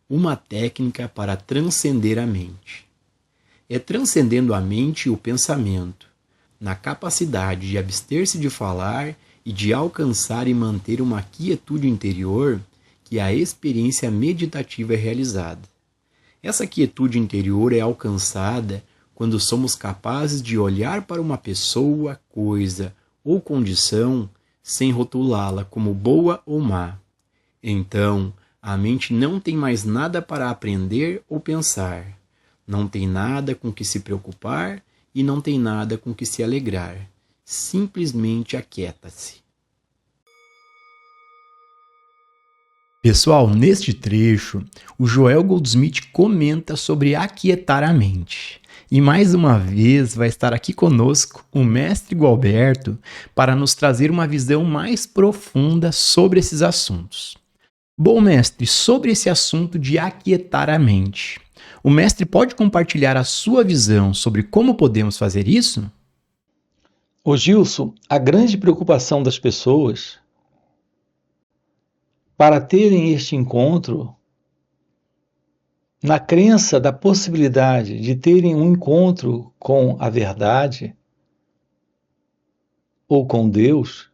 uma técnica para transcender a mente. É transcendendo a mente e o pensamento, na capacidade de abster-se de falar e de alcançar e manter uma quietude interior, que a experiência meditativa é realizada. Essa quietude interior é alcançada quando somos capazes de olhar para uma pessoa, coisa ou condição sem rotulá-la como boa ou má. Então, a mente não tem mais nada para aprender ou pensar, não tem nada com que se preocupar e não tem nada com que se alegrar. Simplesmente aquieta-se. Pessoal, neste trecho, o Joel Goldsmith comenta sobre aquietar a mente. E mais uma vez vai estar aqui conosco o mestre Gualberto para nos trazer uma visão mais profunda sobre esses assuntos. Bom, mestre, sobre esse assunto de aquietar a mente, o mestre pode compartilhar a sua visão sobre como podemos fazer isso? Ô Gilson, a grande preocupação das pessoas para terem este encontro, na crença da possibilidade de terem um encontro com a verdade ou com Deus,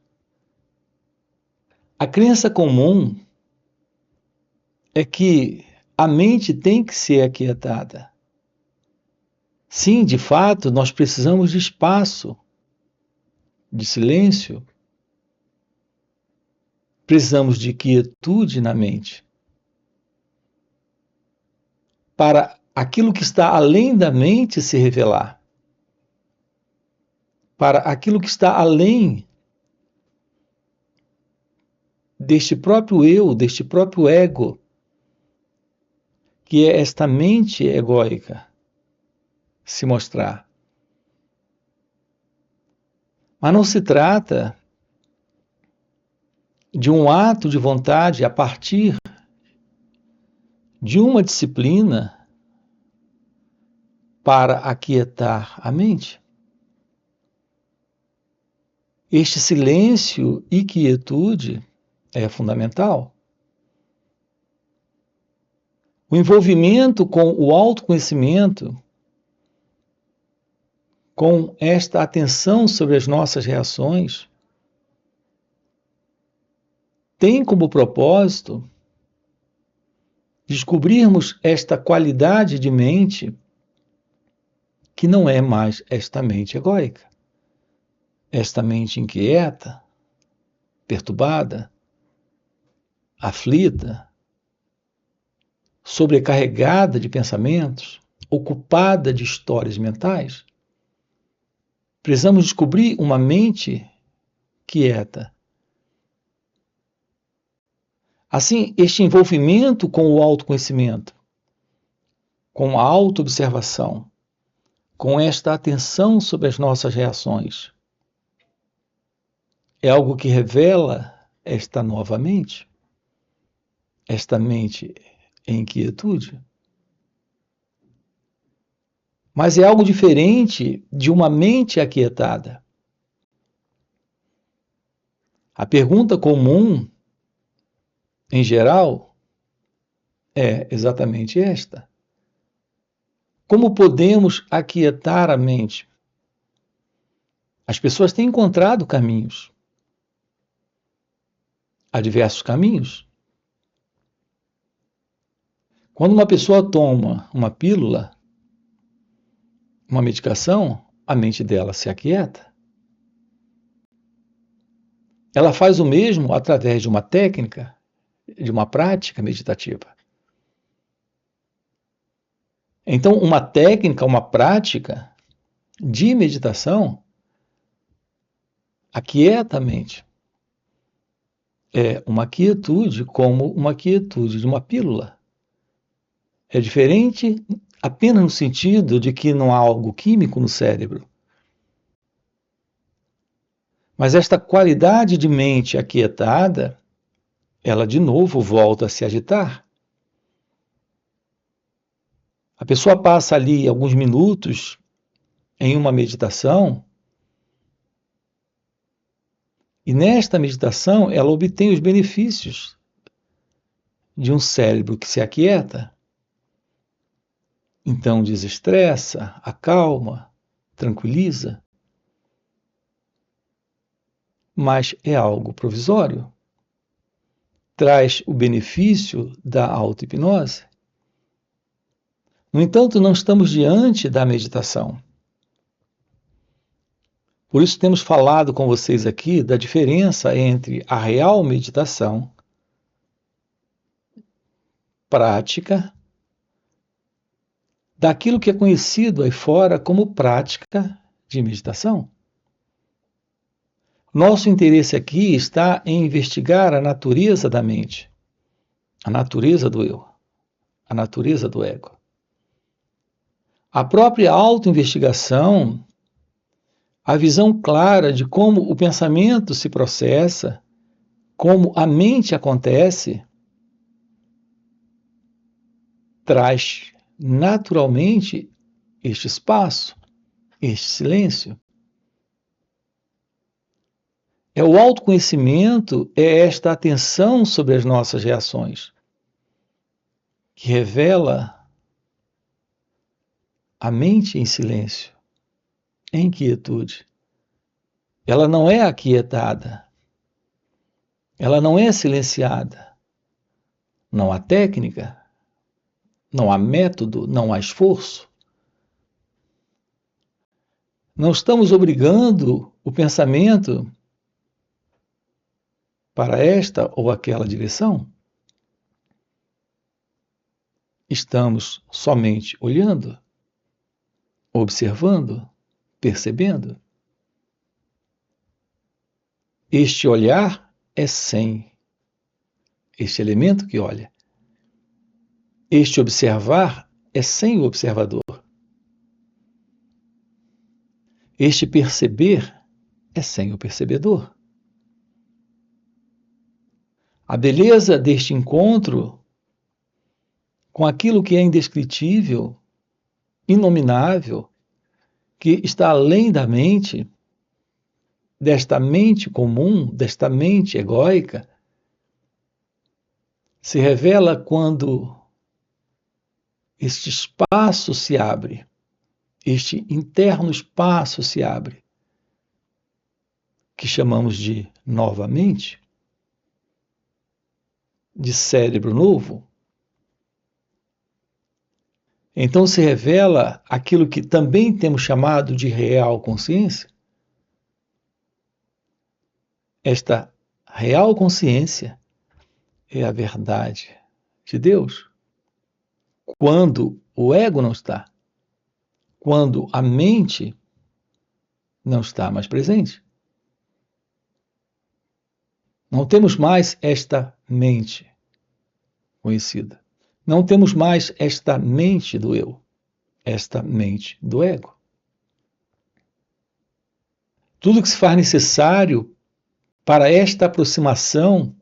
a crença comum é que a mente tem que ser aquietada. Sim, de fato, nós precisamos de espaço, de silêncio, precisamos de quietude na mente, para aquilo que está além da mente se revelar, para aquilo que está além deste próprio eu, deste próprio ego, que é esta mente egóica, se mostrar. Mas não se trata de um ato de vontade a partir de uma disciplina para aquietar a mente. Este silêncio e quietude é fundamental. O envolvimento com o autoconhecimento, com esta atenção sobre as nossas reações, tem como propósito descobrirmos esta qualidade de mente que não é mais esta mente egóica, esta mente inquieta, perturbada, aflita, sobrecarregada de pensamentos, ocupada de histórias mentais. Precisamos descobrir uma mente quieta. Assim, este envolvimento com o autoconhecimento, com a autoobservação, com esta atenção sobre as nossas reações, é algo que revela esta nova mente, esta mente em quietude. Mas é algo diferente de uma mente aquietada. A pergunta comum, em geral, é exatamente esta: como podemos aquietar a mente? As pessoas têm encontrado caminhos. Há diversos caminhos. Quando uma pessoa toma uma pílula, uma medicação, a mente dela se aquieta. Ela faz o mesmo através de uma técnica, de uma prática meditativa. Então, uma técnica, uma prática de meditação aquieta a mente. É uma quietude como uma quietude de uma pílula. É diferente apenas no sentido de que não há algo químico no cérebro. Mas esta qualidade de mente aquietada, ela de novo volta a se agitar. A pessoa passa ali alguns minutos em uma meditação e nesta meditação ela obtém os benefícios de um cérebro que se aquieta. Então desestressa, acalma, tranquiliza. Mas é algo provisório. Traz o benefício da auto-hipnose. No entanto, não estamos diante da meditação. Por isso temos falado com vocês aqui da diferença entre a real meditação prática daquilo que é conhecido aí fora como prática de meditação. Nosso interesse aqui está em investigar a natureza da mente, a natureza do eu, a natureza do ego. A própria autoinvestigação, a visão clara de como o pensamento se processa, como a mente acontece, traz naturalmente este espaço, este silêncio. É o autoconhecimento, é esta atenção sobre as nossas reações, que revela a mente em silêncio, em quietude. Ela não é aquietada, ela não é silenciada. Não há técnica, não há método, não há esforço. Não estamos obrigando o pensamento para esta ou aquela direção. Estamos somente olhando, observando, percebendo. Este olhar é sem este elemento que olha. Este observar é sem o observador. Este perceber é sem o percebedor. A beleza deste encontro com aquilo que é indescritível, inominável, que está além da mente, desta mente comum, desta mente egóica, se revela quando este espaço se abre, este interno espaço se abre, que chamamos de nova mente, de cérebro novo. Então se revela aquilo que também temos chamado de real consciência. Esta real consciência é a verdade de Deus. Quando o ego não está, quando a mente não está mais presente. Não temos mais esta mente conhecida. Não temos mais esta mente do eu, esta mente do ego. Tudo que se faz necessário para esta aproximação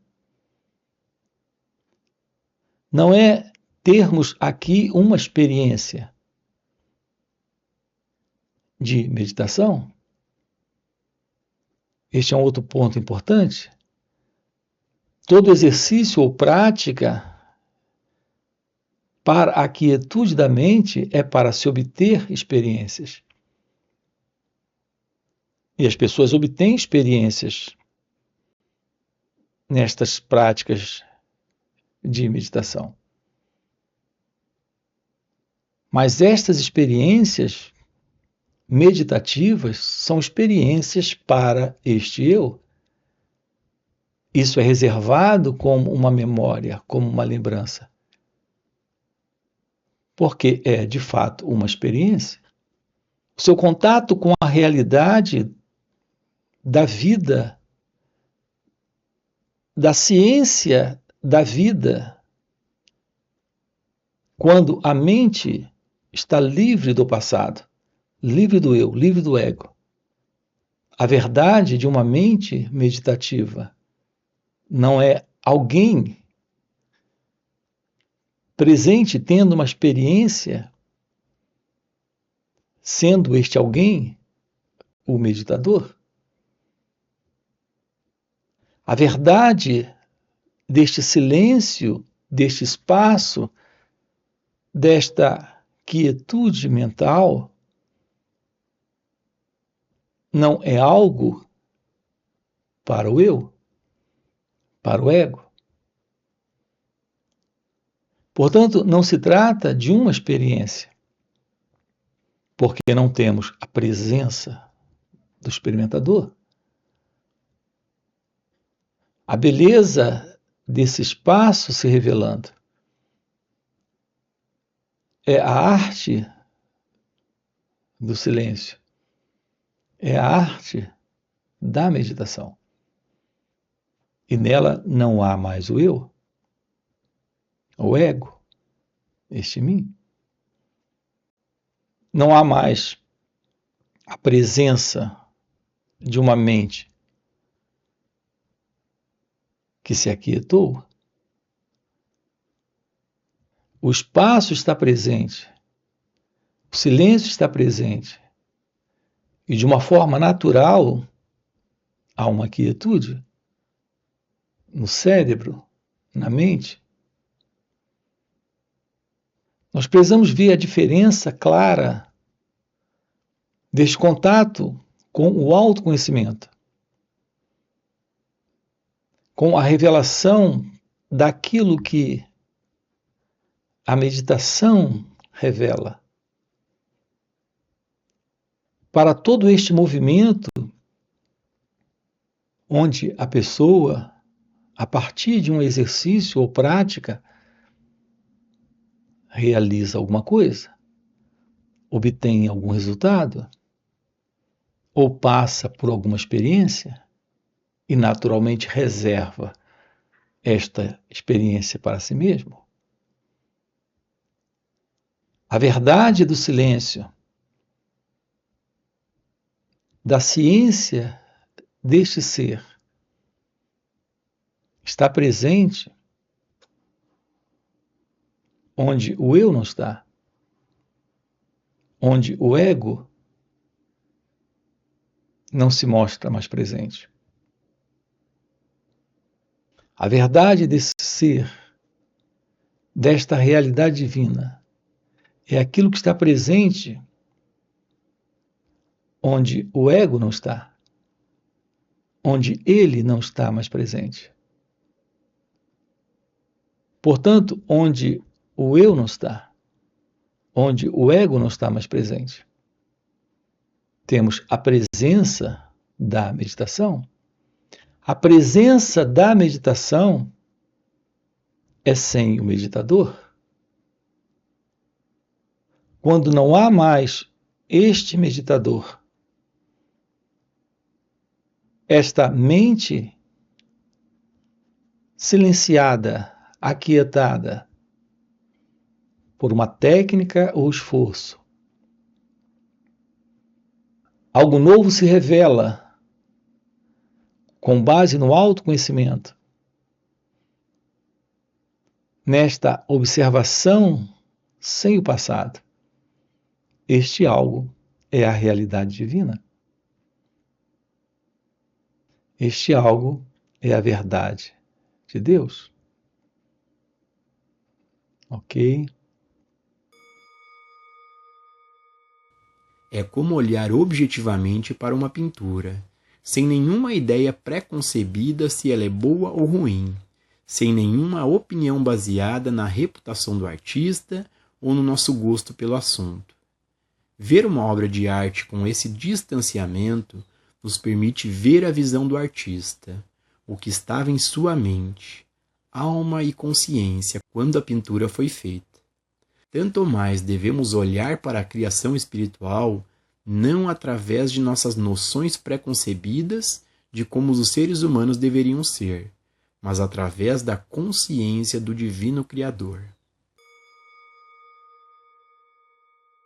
não é termos aqui uma experiência de meditação. Este é um outro ponto importante. Todo exercício ou prática para a quietude da mente é para se obter experiências. E as pessoas obtêm experiências nestas práticas de meditação. Mas estas experiências meditativas são experiências para este eu. Isso é reservado como uma memória, como uma lembrança. Porque é, de fato, uma experiência. O seu contato com a realidade da vida, da ciência da vida, quando a mente está livre do passado, livre do eu, livre do ego. A verdade de uma mente meditativa não é alguém presente tendo uma experiência, sendo este alguém o meditador. A verdade deste silêncio deste espaço, desta quietude mental, não é algo para o eu, para o ego. Portanto, não se trata de uma experiência, porque não temos a presença do experimentador. A beleza desse espaço se revelando é a arte do silêncio, é a arte da meditação. E nela não há mais o eu, o ego, este mim. Não há mais a presença de uma mente que se aquietou. O espaço está presente, o silêncio está presente, e de uma forma natural há uma quietude no cérebro, na mente. Nós precisamos ver a diferença clara deste contato com o autoconhecimento, com a revelação daquilo que a meditação revela. Para todo este movimento, onde a pessoa, a partir de um exercício ou prática, realiza alguma coisa, obtém algum resultado, ou passa por alguma experiência e naturalmente reserva esta experiência para si mesmo. A verdade do silêncio, da ciência deste ser, está presente onde o eu não está, onde o ego não se mostra mais presente. A verdade desse ser, desta realidade divina, é aquilo que está presente onde o ego não está, onde ele não está mais presente. Portanto, onde o eu não está, onde o ego não está mais presente, temos a presença da meditação. A presença da meditação é sem o meditador. Quando não há mais este meditador, esta mente silenciada, aquietada por uma técnica ou esforço, algo novo se revela com base no autoconhecimento, nesta observação sem o passado. Este algo é a realidade divina. Este algo é a verdade de Deus. Ok? É como olhar objetivamente para uma pintura, sem nenhuma ideia pré-concebida se ela é boa ou ruim, sem nenhuma opinião baseada na reputação do artista ou no nosso gosto pelo assunto. Ver uma obra de arte com esse distanciamento nos permite ver a visão do artista, o que estava em sua mente, alma e consciência quando a pintura foi feita. Tanto mais devemos olhar para a criação espiritual não através de nossas noções preconcebidas de como os seres humanos deveriam ser, mas através da consciência do Divino Criador.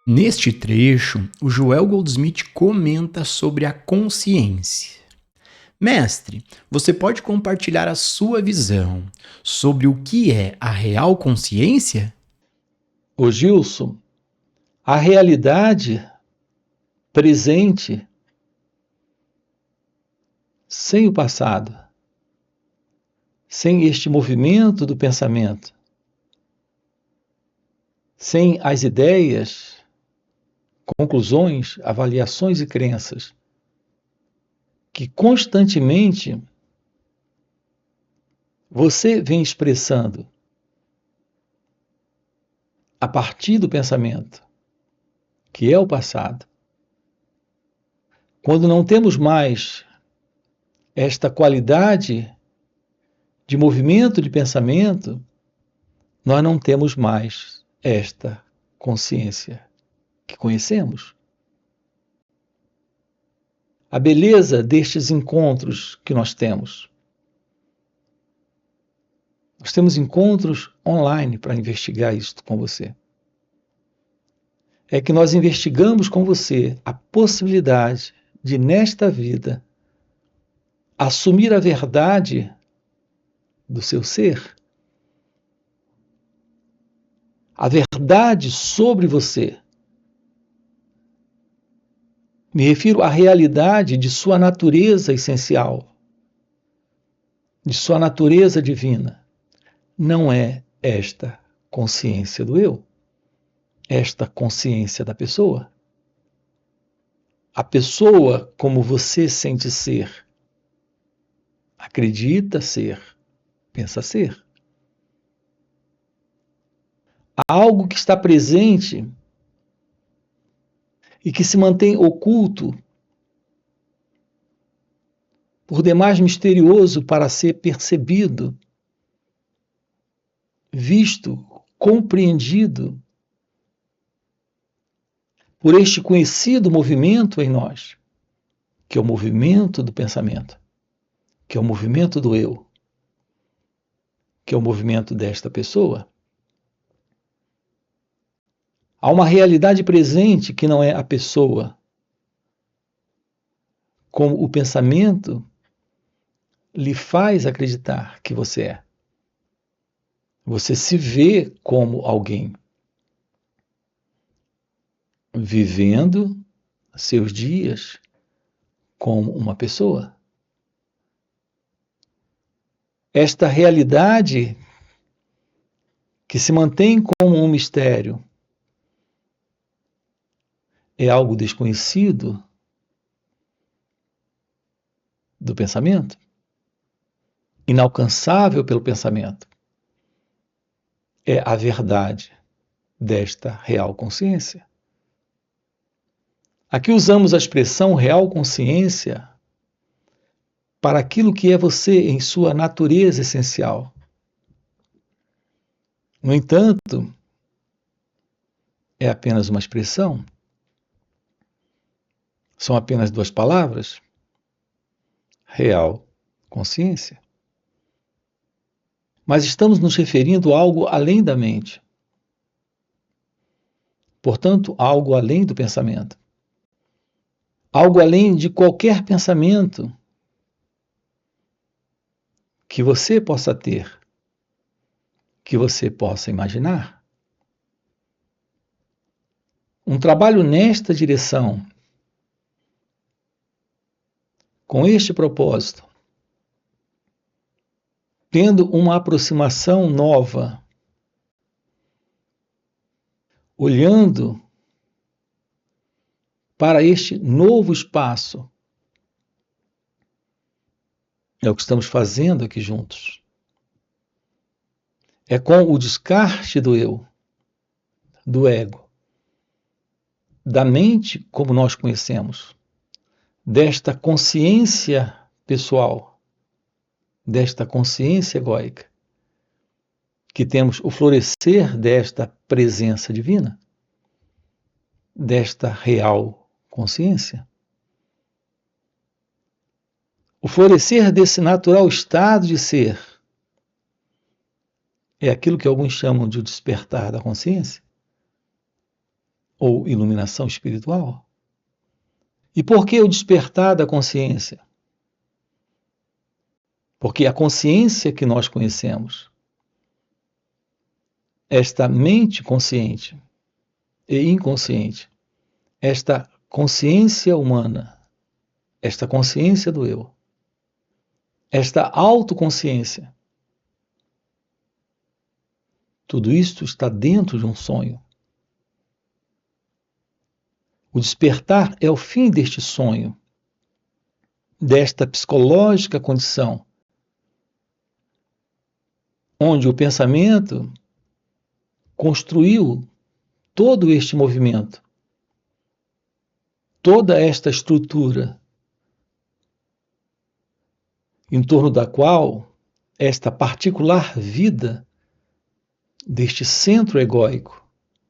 Neste trecho, o Joel Goldsmith comenta sobre a consciência. Mestre, você pode compartilhar a sua visão sobre o que é a real consciência? Ô Gilson, a realidade presente sem o passado, sem este movimento do pensamento, sem as ideias, conclusões, avaliações e crenças que constantemente você vem expressando a partir do pensamento, que é o passado. Quando não temos mais esta qualidade de movimento de pensamento, nós não temos mais esta consciência que conhecemos. A beleza destes encontros que nós temos. Nós temos encontros online para investigar isto com você. É que nós investigamos com você a possibilidade de, nesta vida, assumir a verdade do seu ser. A verdade sobre você. Me refiro à realidade de sua natureza essencial, de sua natureza divina. Não é esta consciência do eu, esta consciência da pessoa. A pessoa como você sente ser, acredita ser, pensa ser. Há algo que está presente e que se mantém oculto, por demais misterioso para ser percebido, visto, compreendido por este conhecido movimento em nós, que é o movimento do pensamento, que é o movimento do eu, que é o movimento desta pessoa. Há uma realidade presente que não é a pessoa, como o pensamento lhe faz acreditar que você é. Você se vê como alguém, vivendo seus dias como uma pessoa. Esta realidade que se mantém como um mistério é algo desconhecido do pensamento, inalcançável pelo pensamento. É a verdade desta real consciência. Aqui usamos a expressão real consciência para aquilo que é você em sua natureza essencial. No entanto, é apenas uma expressão. São apenas duas palavras. Real consciência. Mas estamos nos referindo a algo além da mente. Portanto, algo além do pensamento. Algo além de qualquer pensamento que você possa ter, que você possa imaginar. Um trabalho nesta direção, com este propósito, tendo uma aproximação nova, olhando para este novo espaço. É o que estamos fazendo aqui juntos. É com o descarte do eu, do ego, da mente como nós conhecemos, desta consciência pessoal, desta consciência egóica, que temos o florescer desta presença divina, desta real consciência. O florescer desse natural estado de ser é aquilo que alguns chamam de o despertar da consciência ou iluminação espiritual. E por que o despertar da consciência? Porque a consciência que nós conhecemos, esta mente consciente e inconsciente, esta consciência humana, esta consciência do eu, esta autoconsciência, tudo isto está dentro de um sonho, O despertar é o fim deste sonho, desta psicológica condição, onde o pensamento construiu todo este movimento, toda esta estrutura, em torno da qual esta particular vida deste centro egóico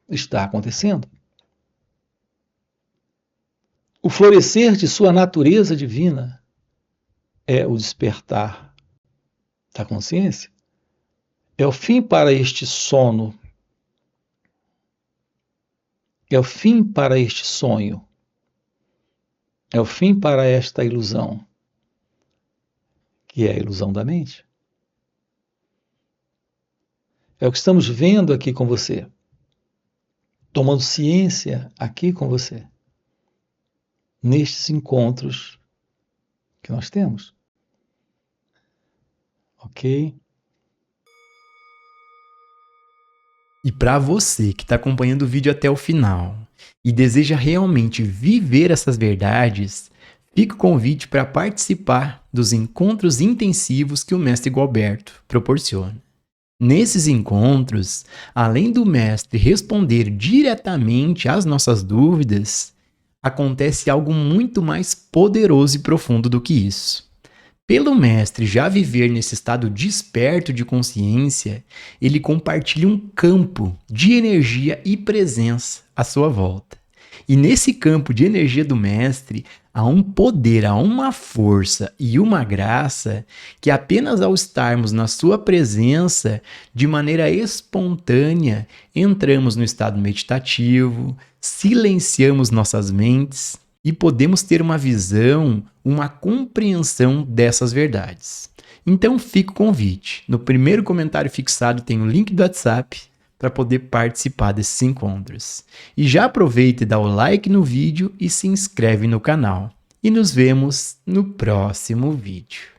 está acontecendo. O florescer de sua natureza divina é o despertar da consciência. É o fim para este sono. É o fim para este sonho. É o fim para esta ilusão, que é a ilusão da mente. É o que estamos vendo aqui com você, tomando ciência aqui com você, nestes encontros que nós temos. Ok? E para você que está acompanhando o vídeo até o final e deseja realmente viver essas verdades, fica o convite para participar dos encontros intensivos que o Mestre Gualberto proporciona. Nesses encontros, além do Mestre responder diretamente às nossas dúvidas, acontece algo muito mais poderoso e profundo do que isso. Pelo Mestre já viver nesse estado desperto de consciência, ele compartilha um campo de energia e presença à sua volta. E nesse campo de energia do Mestre, há um poder, há uma força e uma graça que apenas ao estarmos na sua presença, de maneira espontânea, entramos no estado meditativo, silenciamos nossas mentes e podemos ter uma visão, uma compreensão dessas verdades. Então fica o convite. No primeiro comentário fixado tem o link do WhatsApp para poder participar desses encontros. E já aproveita e dá o like no vídeo e se inscreve no canal. E nos vemos no próximo vídeo.